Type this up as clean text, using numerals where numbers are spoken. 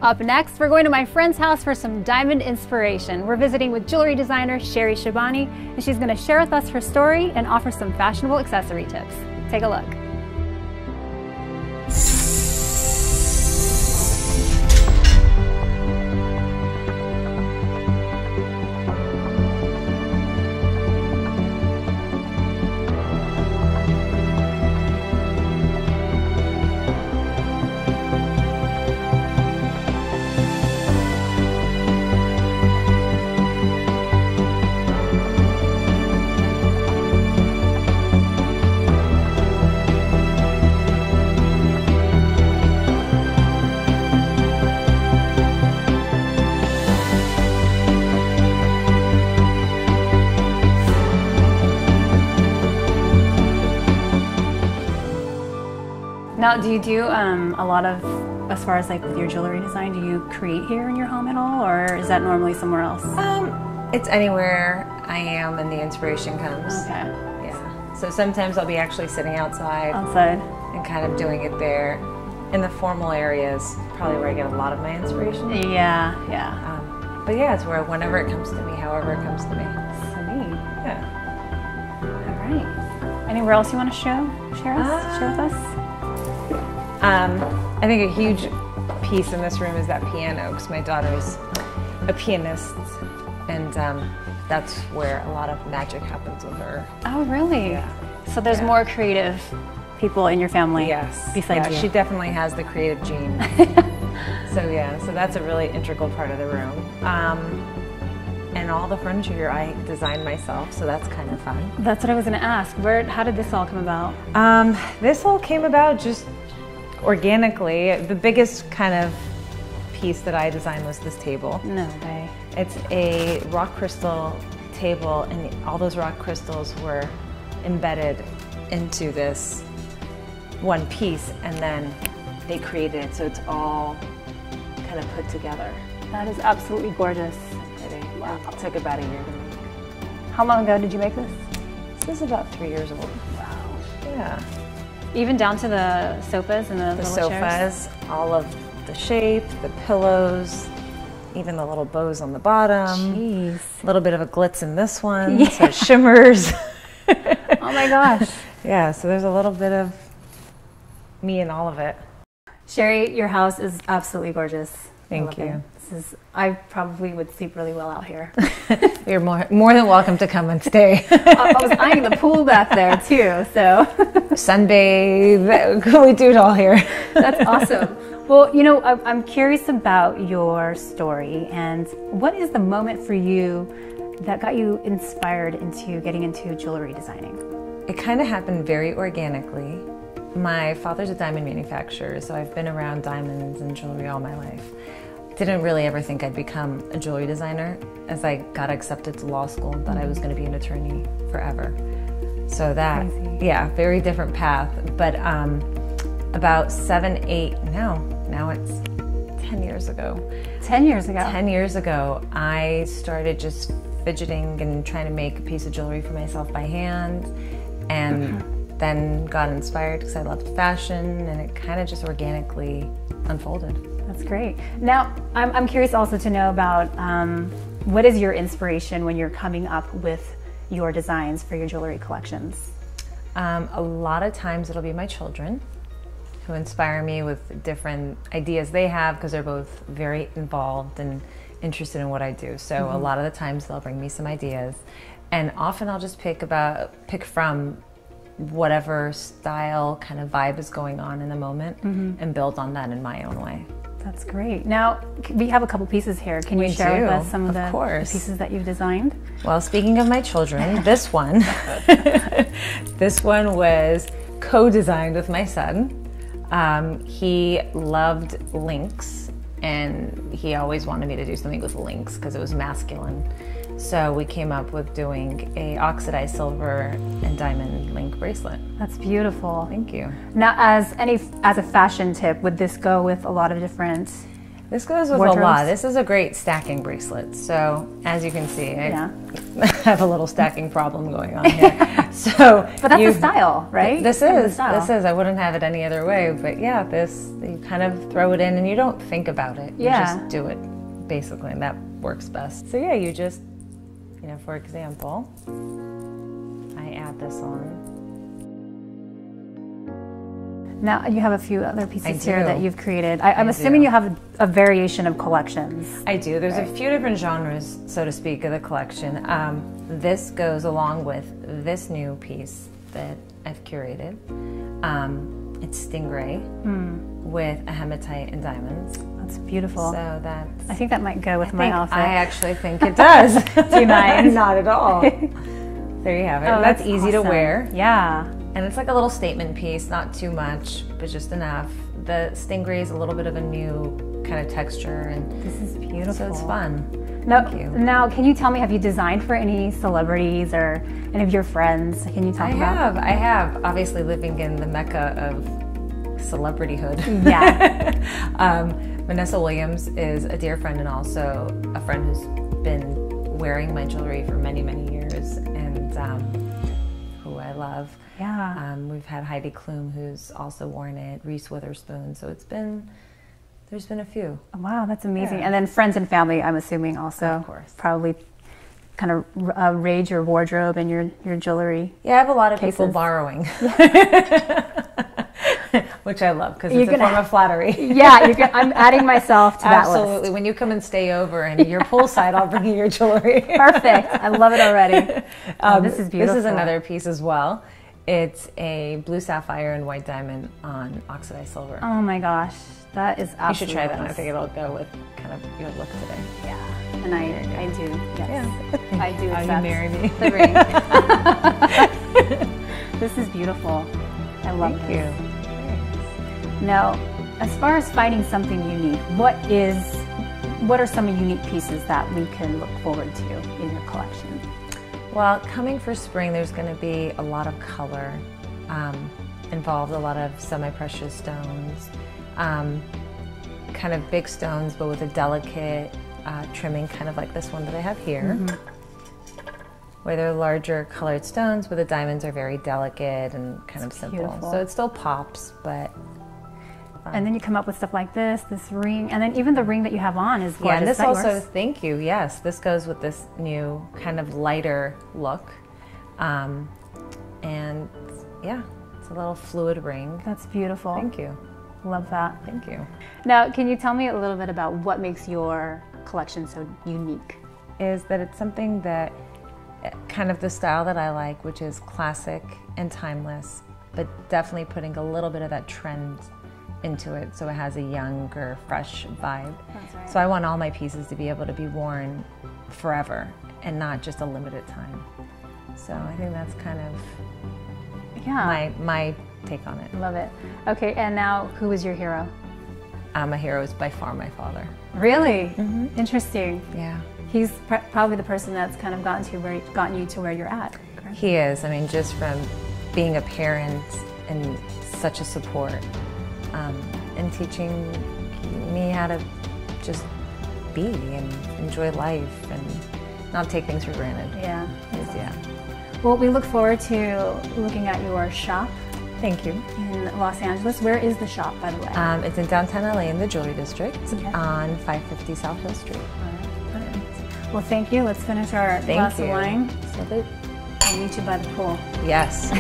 Up next, we're going to my friend's house for some diamond inspiration. We're visiting with jewelry designer Shery Shabani, and she's going to share with us her story and offer some fashionable accessory tips. Take a look. Now, do you do a lot of, as far as like with your jewelry design, do you create here in your home at all, or is that normally somewhere else? It's anywhere I am and the inspiration comes. Okay. Yeah. So sometimes I'll be actually sitting outside and kind of doing it there. In the formal areas, probably where I get a lot of my inspiration. Yeah, yeah. But yeah, it's where whenever it comes to me, however it comes to me. Sweet. Yeah. All right. Anywhere else you want to share with us? I think a huge piece in this room is that piano, because my daughter is a pianist, and that's where a lot of magic happens with her. Oh, really? Yeah. So there's more creative people in your family besides you? She definitely has the creative gene. So that's a really integral part of the room. And all the furniture here I designed myself, so that's kind of fun. That's what I was going to ask. How did this all come about? This all came about just organically. The biggest kind of piece that I designed was this table. No way. It's a rock crystal table, and all those rock crystals were embedded into this one piece, and then they created it, so it's all kind of put together. That is absolutely gorgeous. Wow. It took about a year to make. How long ago did you make this? This is about 3 years old. Wow. Yeah. Even down to the sofas and the little chairs? All of the shape, the pillows, even the little bows on the bottom. Jeez. A little bit of a glitz in this one, so it shimmers. Oh my gosh. Yeah, so there's a little bit of me in all of it. Shery, your house is absolutely gorgeous. Thank you. I probably would sleep really well out here. You're more than welcome to come and stay. I was eyeing the pool back there too, so. Sunbathe, we do it all here. That's awesome. Well, you know, I'm curious about your story, and what is the moment for you that got you inspired into getting into jewelry designing? It kind of happened very organically. My father's a diamond manufacturer, so I've been around diamonds and jewelry all my life. Didn't really ever think I'd become a jewelry designer. As I got accepted to law school, thought I was going to be an attorney forever. So that, yeah, very different path. But about 7, 8, now it's 10 years ago. 10 years ago? 10 years ago, I started just fidgeting and trying to make a piece of jewelry for myself by hand, and then got inspired because I loved fashion, and it kind of just organically unfolded. That's great. Now, I'm curious also to know about what is your inspiration when you're coming up with your designs for your jewelry collections? A lot of times it'll be my children who inspire me with different ideas they have, because they're both very involved and interested in what I do. So a lot of the times they'll bring me some ideas, and often I'll just pick from whatever style kind of vibe is going on in the moment and build on that in my own way. That's great. Now, we have a couple pieces here. Can you share with us some of the pieces that you've designed? Well, speaking of my children, this one was co-designed with my son. He loved links, and he always wanted me to do something with links because it was masculine. So we came up with doing a oxidized silver and diamond link bracelet. That's beautiful. Thank you. Now, as a fashion tip, would this go with a lot of different This goes with wardrobes? a lot. This is a great stacking bracelet. So as you can see, I have a little stacking problem going on here. So, but that's the style, right? This is. I wouldn't have it any other way. But yeah, this, you kind of throw it in and you don't think about it. You just do it, basically, and that works best. So yeah, you just, you know, for example, I add this on. Now you have a few other pieces here that you've created. I'm assuming you have a variation of collections. I do. There's a few different genres, so to speak, of the collection. This goes along with this new piece that I've curated. It's stingray with a hematite and diamonds. That's beautiful. So that's. I think that might go with my outfit. I actually think it does. Do you mind? Not at all. There you have it. Oh, that's easy to wear. Yeah. And it's like a little statement piece, not too much, but just enough. The stingray is a little bit of a new kind of texture, and this is beautiful. So it's fun. Thank you. Now, can you tell me, have you designed for any celebrities or any of your friends? Can you talk about? I have. Obviously, living in the mecca of celebrityhood. Yeah. Vanessa Williams is a dear friend and also a friend who's been wearing my jewelry for many, many years, and who I love. Yeah. We've had Heidi Klum, who's also worn it, Reese Witherspoon. So there's been a few. Wow, that's amazing. And then friends and family, I'm assuming also. Of course. Probably kind of raid your wardrobe and your jewelry. Yeah, I have a lot of people borrowing. Which I love because it's a form of flattery. Yeah, I'm adding myself to that list. Absolutely. When you come and stay over and you're poolside, I'll bring you your jewelry. Perfect. I love it already. This is beautiful. This is another piece as well. It's a blue sapphire and white diamond on oxidized silver. Oh my gosh, that is absolutely. You should try that one. I think it'll go with kind of your look today. Yeah, and I do. Yes, yeah. I do. You marry me. The ring. This is beautiful. I love Thank you. Now, as far as finding something unique, what are some unique pieces that we can look forward to in your collection? Well, coming for spring, there's going to be a lot of color involved, a lot of semi-precious stones, kind of big stones, but with a delicate trimming, kind of like this one that I have here, where they're larger colored stones, but the diamonds are very delicate and kind of simple. Beautiful. So it still pops, but... And then you come up with stuff like this ring, and then even the ring that you have on is gorgeous. Yeah, and this also, thank you, yes, this goes with this new kind of lighter look. And yeah, it's a little fluid ring. That's beautiful. Thank you. Love that. Thank you. Now, can you tell me a little bit about what makes your collection so unique? Is that it's something that, kind of the style that I like, which is classic and timeless, but definitely putting a little bit of that trend into it, so it has a younger, fresh vibe. That's right. So I want all my pieces to be able to be worn forever and not just a limited time. So I think that's kind of my take on it. Love it. Okay, and now who is your hero? My hero is by far my father. Really? Interesting. Yeah. He's probably the person that's kind of gotten you to where you're at. Correct? He is. I mean, just from being a parent and such a support. And teaching me how to just be and enjoy life and not take things for granted. Yeah. Yeah. Well, we look forward to looking at your shop. Thank you. In Los Angeles. Where is the shop, by the way? It's in downtown LA in the Jewelry District on 550 South Hill Street. All right. Well, thank you. Let's finish our glass of wine. So I'll meet you by the pool. Yes.